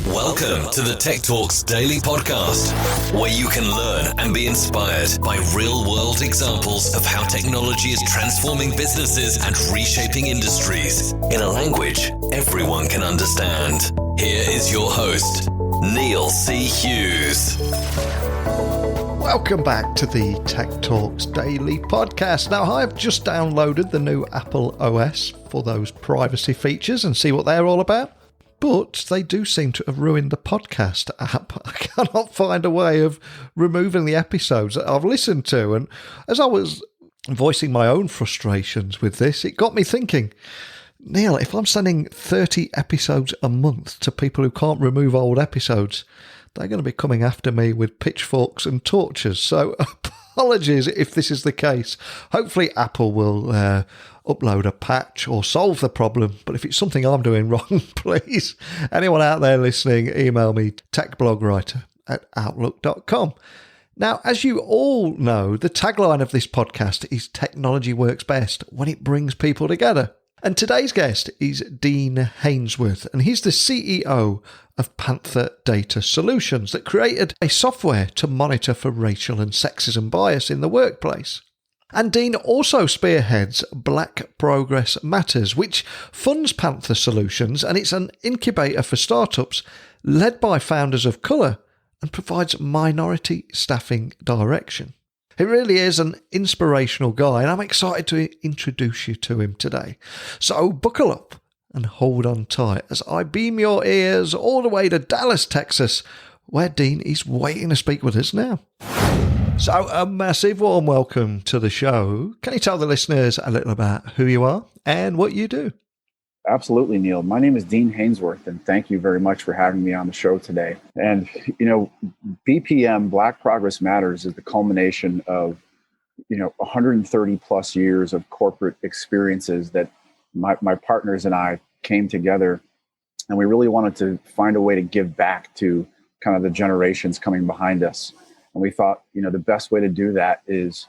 Welcome to the Tech Talks Daily Podcast, where you can learn and be inspired by real-world examples of how technology is transforming businesses and reshaping industries in a language everyone can understand. Here is your host, Neil C. Hughes. Welcome back to the Tech Talks Daily Podcast. Now, I've just downloaded the new Apple OS for those privacy features and see what they're all about. But they do seem to have ruined the podcast app. I cannot find a way of removing the episodes that I've listened to. And as I was voicing my own frustrations with this, it got me thinking, Neil, if I'm sending 30 episodes a month to people who can't remove old episodes, they're going to be coming after me with pitchforks and torches. So apologies if this is the case. Hopefully Apple will upload a patch or solve the problem. But if it's something I'm doing wrong, please, anyone out there listening, email me, techblogwriter@outlook.com. Now, as you all know, the tagline of this podcast is technology works best when it brings people together. And today's guest is Dean Haynesworth, and he's the CEO of Panther Data Solutions that created a software to monitor for racial and sexism bias in the workplace. And Dean also spearheads Black Progress Matters, which funds Panther Solutions, and it's an incubator for startups led by founders of colour and provides minority staffing direction. He really is an inspirational guy, and I'm excited to introduce you to him today. So buckle up and hold on tight as I beam your ears all the way to Dallas, Texas, where Dean is waiting to speak with us now. So a massive warm welcome to the show. Can you tell the listeners a little about who you are and what you do? Absolutely, Neil. My name is Dean Haynesworth, and thank you very much for having me on the show today. And, BPM, Black Progress Matters, is the culmination of, 130 plus years of corporate experiences that my partners and I came together, and we really wanted to find a way to give back to kind of the generations coming behind us. And we thought, the best way to do that is,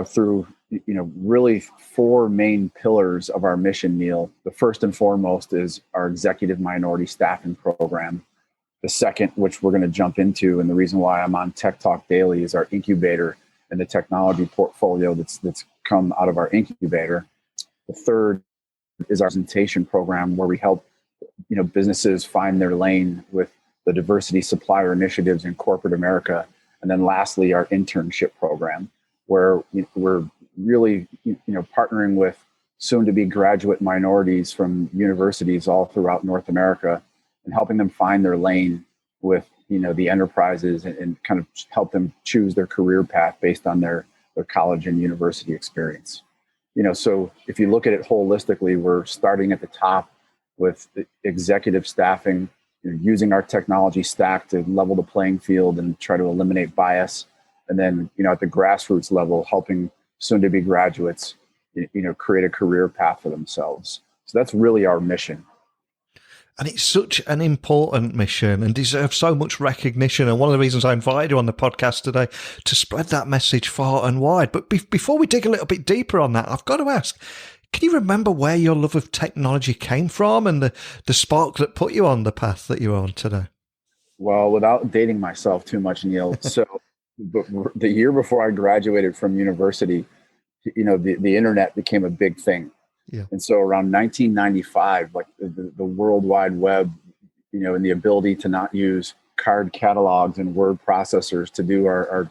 through really four main pillars of our mission, Neil. The first and foremost is our executive minority staffing program. The second, which we're going to jump into, and the reason why I'm on Tech Talk Daily, is our incubator and the technology portfolio that's come out of our incubator. The third is our presentation program, where we help businesses find their lane with the diversity supplier initiatives in corporate America. And then lastly, our internship program, where we're really, partnering with soon-to-be graduate minorities from universities all throughout North America and helping them find their lane with, the enterprises and kind of help them choose their career path based on their college and university experience. So if you look at it holistically, we're starting at the top with executive staffing, using our technology stack to level the playing field and try to eliminate bias. And then, at the grassroots level, helping soon-to-be graduates, create a career path for themselves. So that's really our mission. And it's such an important mission and deserves so much recognition. And one of the reasons I invited you on the podcast today, to spread that message far and wide. But before we dig a little bit deeper on that, I've got to ask, can you remember where your love of technology came from and the spark that put you on the path that you're on today? Well, without dating myself too much, Neil, so the year before I graduated from university, the internet became a big thing. Yeah. And so around 1995, like the World Wide Web, and the ability to not use card catalogs and word processors to do our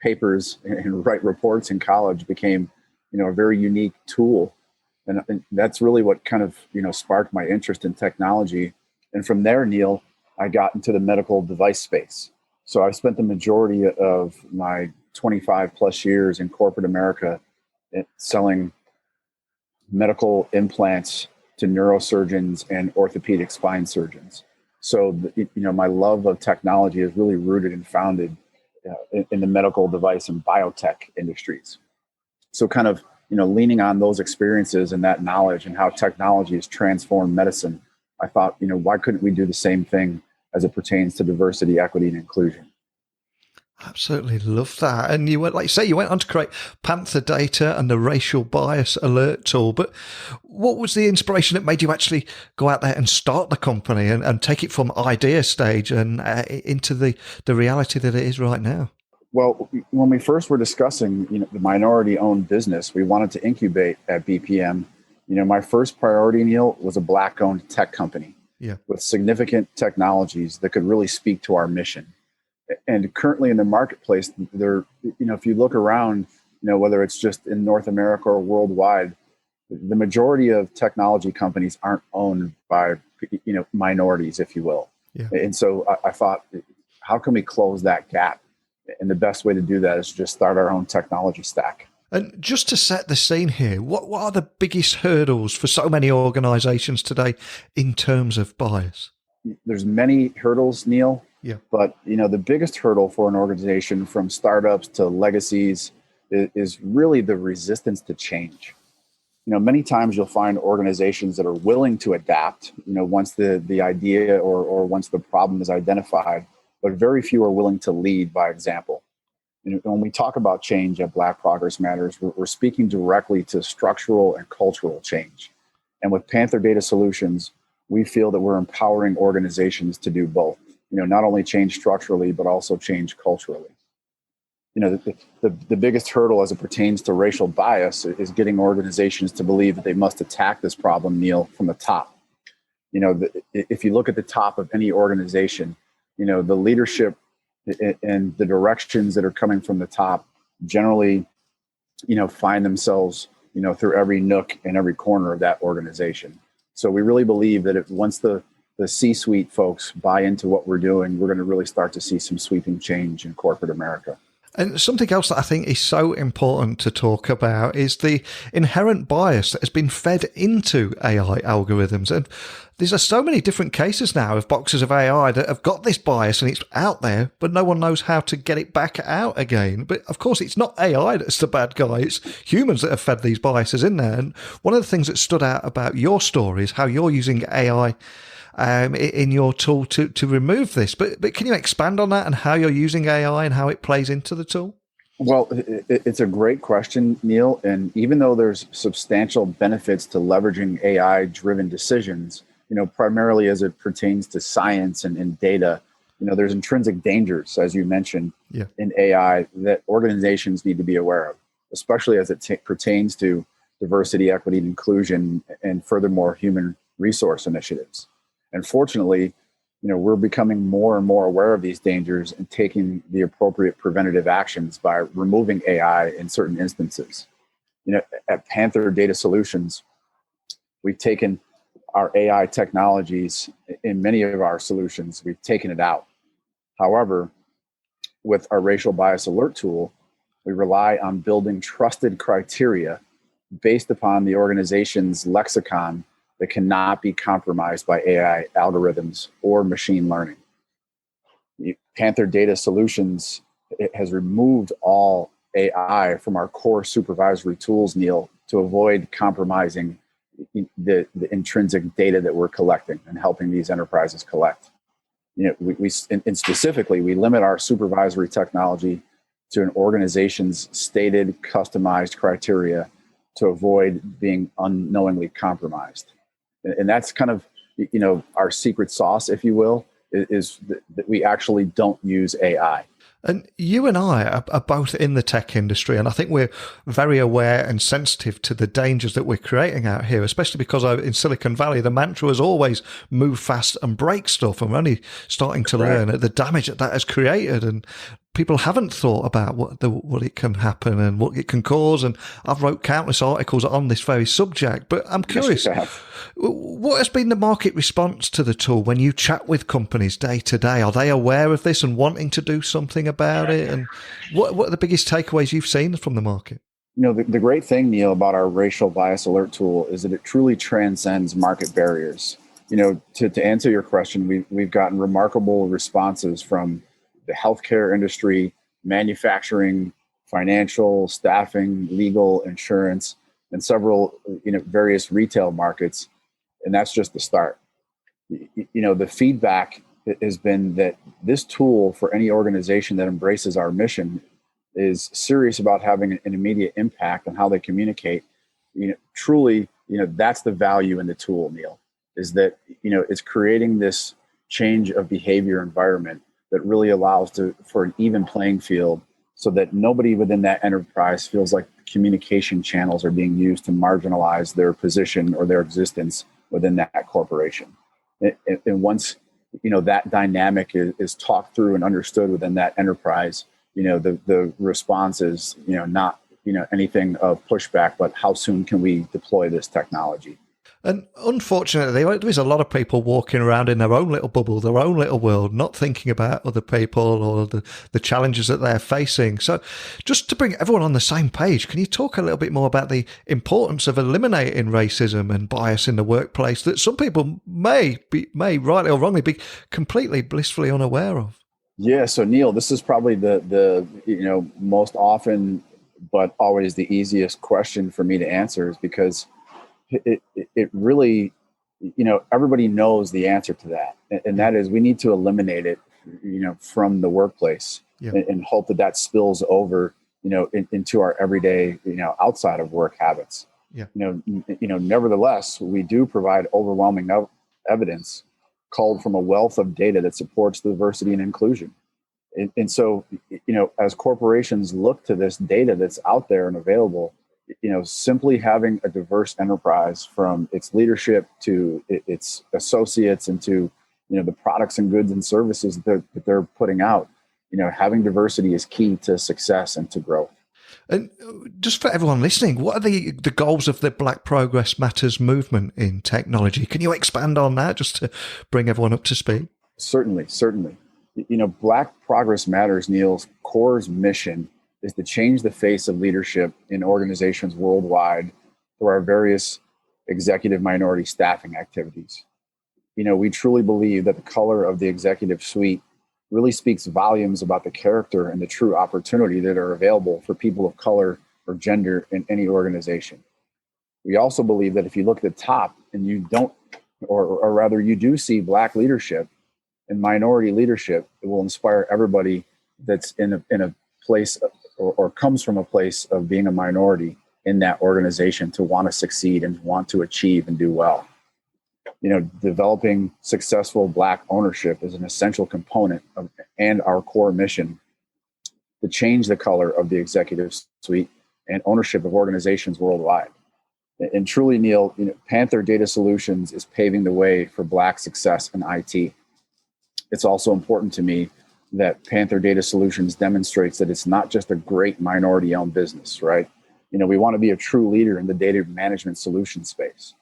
papers and write reports in college became, a very unique tool. And that's really what kind of, sparked my interest in technology. And from there, Neil, I got into the medical device space. So I spent the majority of my 25 plus years in corporate America selling medical implants to neurosurgeons and orthopedic spine surgeons. So, my love of technology is really rooted and founded in the medical device and biotech industries. So kind of, leaning on those experiences and that knowledge and how technology has transformed medicine, I thought, why couldn't we do the same thing as it pertains to diversity, equity, and inclusion? Absolutely love that. And you went, like you say, you went on to create Panther Data and the racial bias alert tool. But what was the inspiration that made you actually go out there and start the company and take it from idea stage and into the reality that it is right now? Well, when we first were discussing, the minority-owned business we wanted to incubate at BPM, my first priority, Neil, was a Black-owned tech company with significant technologies that could really speak to our mission. And currently in the marketplace, there, if you look around, whether it's just in North America or worldwide, the majority of technology companies aren't owned by, minorities, if you will. Yeah. And so I thought, how can we close that gap? And the best way to do that is just start our own technology stack. And just to set the scene here, what are the biggest hurdles for so many organizations today in terms of bias? There's many hurdles, Neil. Yeah. But, the biggest hurdle for an organization from startups to legacies is really the resistance to change. Many times you'll find organizations that are willing to adapt, once the idea or once the problem is identified, but very few are willing to lead by example. When we talk about change at Black Progress Matters, we're speaking directly to structural and cultural change. And with Panther Data Solutions, we feel that we're empowering organizations to do both. Not only change structurally, but also change culturally. The biggest hurdle as it pertains to racial bias is getting organizations to believe that they must attack this problem, Neil, from the top. If you look at the top of any organization, the leadership and the directions that are coming from the top generally, find themselves, through every nook and every corner of that organization. So we really believe that once the C-suite folks buy into what we're doing, we're going to really start to see some sweeping change in corporate America. And something else that I think is so important to talk about is the inherent bias that has been fed into AI algorithms. And there's so many different cases now of boxes of AI that have got this bias and it's out there, but no one knows how to get it back out again. But of course, it's not AI that's the bad guy. It's humans that have fed these biases in there. And one of the things that stood out about your story is how you're using AI in your tool to remove this. But can you expand on that and how you're using AI and how it plays into the tool? Well, it's a great question, Neil. And even though there's substantial benefits to leveraging AI-driven decisions, primarily as it pertains to science and data, there's intrinsic dangers, as you mentioned, in AI that organizations need to be aware of, especially as it pertains to diversity, equity, and inclusion, and furthermore, human resource initiatives. And fortunately, we're becoming more and more aware of these dangers and taking the appropriate preventative actions by removing AI in certain instances. At Panther Data Solutions, we've taken our AI technologies in many of our solutions, we've taken it out. However, with our racial bias alert tool, we rely on building trusted criteria based upon the organization's lexicon that cannot be compromised by AI algorithms or machine learning. Panther Data Solutions has removed all AI from our core supervisory tools, Neil, to avoid compromising the intrinsic data that we're collecting and helping these enterprises collect. And specifically, we limit our supervisory technology to an organization's stated customized criteria to avoid being unknowingly compromised. And that's kind of, our secret sauce, if you will, is that we actually don't use AI. And you and I are both in the tech industry, and I think we're very aware and sensitive to the dangers that we're creating out here, especially because in Silicon Valley, the mantra has always move fast and break stuff, and we're only starting to learn the damage that has created. And people haven't thought about what it can happen and what it can cause. And I've wrote countless articles on this very subject, but I'm curious, what has been the market response to the tool when you chat with companies day to day? Are they aware of this and wanting to do something about it? And what are the biggest takeaways you've seen from the market? The great thing, Neil, about our racial bias alert tool is that it truly transcends market barriers. To answer your question, we've gotten remarkable responses from the healthcare industry, manufacturing, financial, staffing, legal, insurance, and several, various retail markets. And that's just the start. The feedback has been that this tool for any organization that embraces our mission is serious about having an immediate impact on how they communicate. Truly, that's the value in the tool, Neil, is that, it's creating this change of behavior environment that really allows for an even playing field so that nobody within that enterprise feels like communication channels are being used to marginalize their position or their existence within that corporation. And once, that dynamic is talked through and understood within that enterprise, the response is, not, anything of pushback, but how soon can we deploy this technology? And unfortunately, there's a lot of people walking around in their own little bubble, their own little world, not thinking about other people or the challenges that they're facing. So just to bring everyone on the same page, can you talk a little bit more about the importance of eliminating racism and bias in the workplace that some people may rightly or wrongly be completely blissfully unaware of? Yeah. So Neil, this is probably the most often, but always the easiest question for me to answer, is because it really, everybody knows the answer to that. And that is, we need to eliminate it, from the workplace, and hope that spills over, into our everyday, outside of work habits. Yeah. Nevertheless, we do provide overwhelming evidence culled from a wealth of data that supports diversity and inclusion. And so, as corporations look to this data that's out there and available, simply having a diverse enterprise, from its leadership to its associates and to, the products and goods and services that they're putting out, having diversity is key to success and to growth. And just for everyone listening, what are the goals of the Black Progress Matters movement in technology? Can you expand on that just to bring everyone up to speed? Certainly. Black Progress Matters, Neil's core mission is to change the face of leadership in organizations worldwide through our various executive minority staffing activities. We truly believe that the color of the executive suite really speaks volumes about the character and the true opportunity that are available for people of color or gender in any organization. We also believe that if you look at the top and you don't, or rather you do see Black leadership and minority leadership, it will inspire everybody that's in a place or comes from a place of being a minority in that organization to want to succeed and want to achieve and do well. Developing successful Black ownership is an essential component of and our core mission to change the color of the executive suite and ownership of organizations worldwide. And truly, Neil, Panther Data Solutions is paving the way for Black success in IT. It's also important to me that Panther Data Solutions demonstrates that it's not just a great minority-owned business, right? We want to be a true leader in the data management solution space.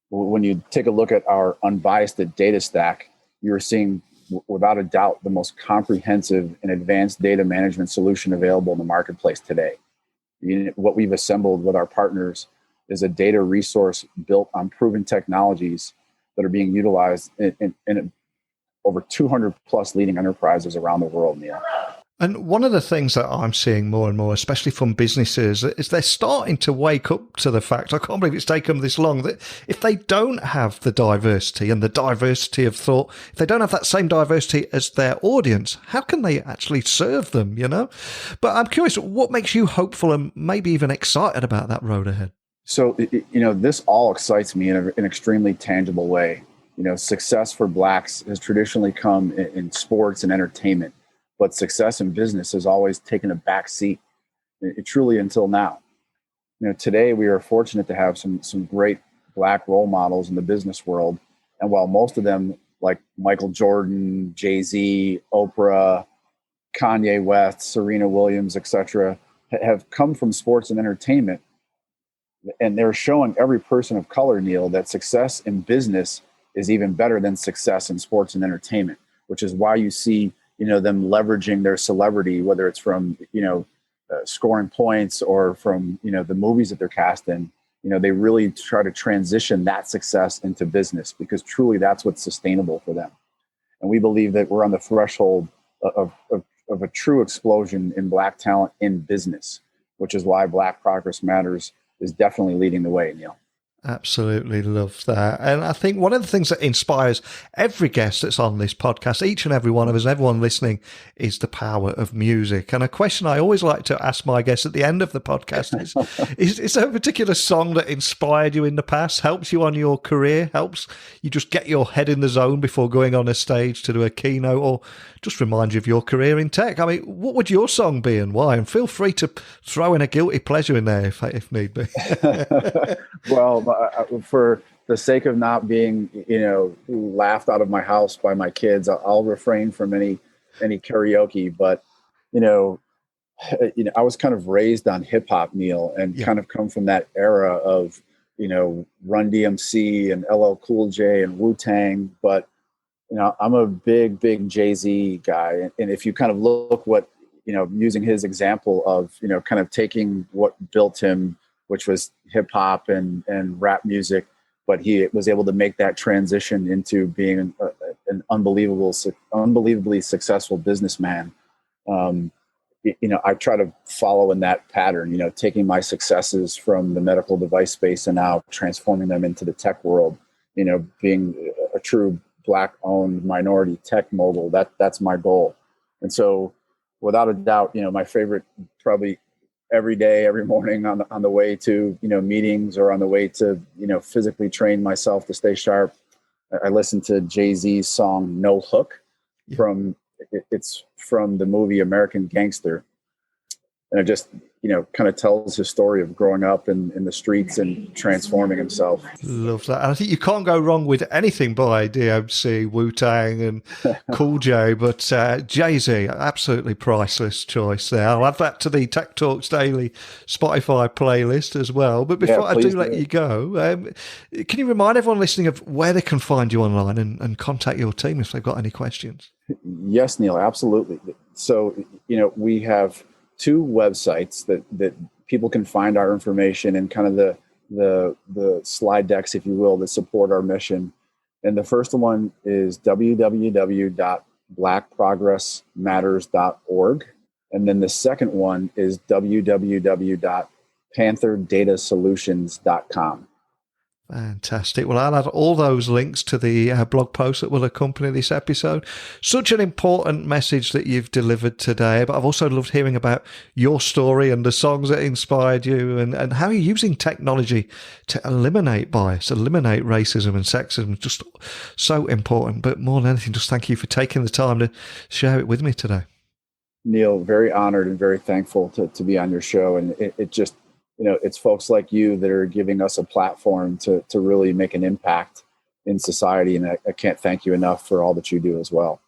When you take a look at our unbiased data stack, you're seeing, without a doubt, the most comprehensive and advanced data management solution available in the marketplace today. What we've assembled with our partners is a data resource built on proven technologies that are being utilized in over 200 plus leading enterprises around the world, Neil. And one of the things that I'm seeing more and more, especially from businesses, is they're starting to wake up to the fact, I can't believe it's taken them this long, that if they don't have the diversity and the diversity of thought, if they don't have that same diversity as their audience, how can they actually serve them, But I'm curious, what makes you hopeful and maybe even excited about that road ahead? So, this all excites me in an extremely tangible way. Success for Blacks has traditionally come in sports and entertainment, but success in business has always taken a back seat, truly until now. Today we are fortunate to have some great Black role models in the business world. And while most of them, like Michael Jordan, Jay-Z, Oprah, Kanye West, Serena Williams, etc., have come from sports and entertainment, and they're showing every person of color, Neil, that success in business is even better than success in sports and entertainment, which is why you see, them leveraging their celebrity, whether it's from, scoring points or from, the movies that they're cast in. They really try to transition that success into business because truly that's what's sustainable for them. And we believe that we're on the threshold of a true explosion in Black talent in business, which is why Black Progress Matters is definitely leading the way, Neil. Absolutely love that. And I think one of the things that inspires every guest that's on this podcast, each and every one of us, everyone listening, is the power of music. And a question I always like to ask my guests at the end of the podcast is there a particular song that inspired you in the past, helps you on your career, helps you just get your head in the zone before going on a stage to do a keynote, or just remind you of your career in tech? I mean, what would your song be and why? And feel free to throw in a guilty pleasure in there if need be. Well, for the sake of not being, laughed out of my house by my kids, I'll refrain from any karaoke. But, I was kind of raised on hip hop, Neil, and kind of come from that era of, Run DMC and LL Cool J and Wu-Tang. But, I'm a big Jay-Z guy. And if you kind of look what, using his example of, kind of taking what built him, which was hip hop and rap music, but he was able to make that transition into being an unbelievably successful businessman. I try to follow in that pattern, taking my successes from the medical device space and now transforming them into the tech world, being a true Black-owned minority tech mogul. That's my goal. And so without a doubt, my favorite probably every day, every morning on the way to, meetings or on the way to, physically train myself to stay sharp. I listen to Jay-Z's song, No Hook it's from the movie American Gangster. And it just, kind of tells his story of growing up in the streets and transforming himself. Love that. And I think you can't go wrong with anything by DMC, Wu-Tang and Cool J, but Jay-Z, absolutely priceless choice there. I'll add that to the Tech Talks Daily Spotify playlist as well. But before I do let you go, can you remind everyone listening of where they can find you online and contact your team if they've got any questions? Yes, Neil, absolutely. So, we have two websites that people can find our information and kind of the slide decks, if you will, that support our mission. And the first one is www.blackprogressmatters.org. And then the second one is www.pantherdatasolutions.com. Fantastic. Well, I'll add all those links to the blog post that will accompany this episode. Such an important message that you've delivered today, but I've also loved hearing about your story and the songs that inspired you and how you're using technology to eliminate bias, eliminate racism and sexism. Just so important. But more than anything, just thank you for taking the time to share it with me today. Neil, very honored and very thankful to be on your show. And it just, it's folks like you that are giving us a platform to really make an impact in society. And I can't thank you enough for all that you do as well.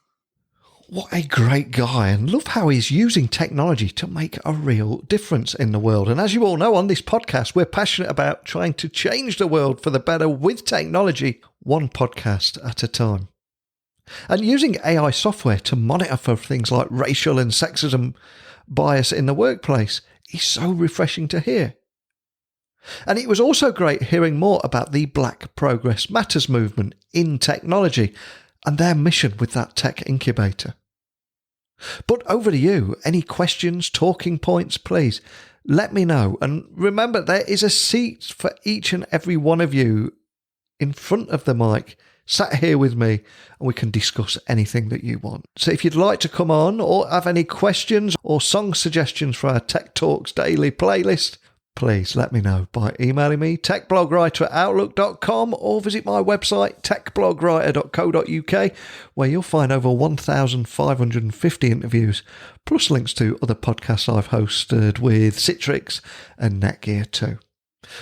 What a great guy, and love how he's using technology to make a real difference in the world. And as you all know, on this podcast, we're passionate about trying to change the world for the better with technology, one podcast at a time. And using AI software to monitor for things like racial and sexism bias in the workplace is so refreshing to hear. And it was also great hearing more about the Black Progress Matters movement in technology and their mission with that tech incubator. But over to you. Any questions, talking points, please let me know. And remember, there is a seat for each and every one of you in front of the mic, sat here with me, and we can discuss anything that you want. So if you'd like to come on or have any questions or song suggestions for our Tech Talks Daily playlist, please let me know by emailing me, techblogwriter@outlook.com, or visit my website, techblogwriter.co.uk, where you'll find over 1,550 interviews, plus links to other podcasts I've hosted with Citrix and Netgear too.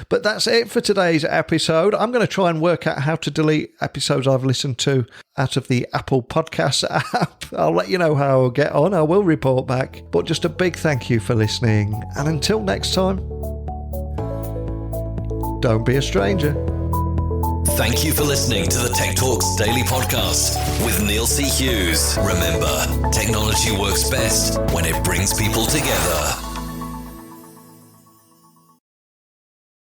But that's it for today's episode. I'm going to try and work out how to delete episodes I've listened to out of the Apple Podcasts app. I'll let you know how I'll get on. I will report back. But just a big thank you for listening. And until next time, don't be a stranger. Thank you for listening to the Tech Talks Daily Podcast with Neil C. Hughes. Remember, technology works best when it brings people together.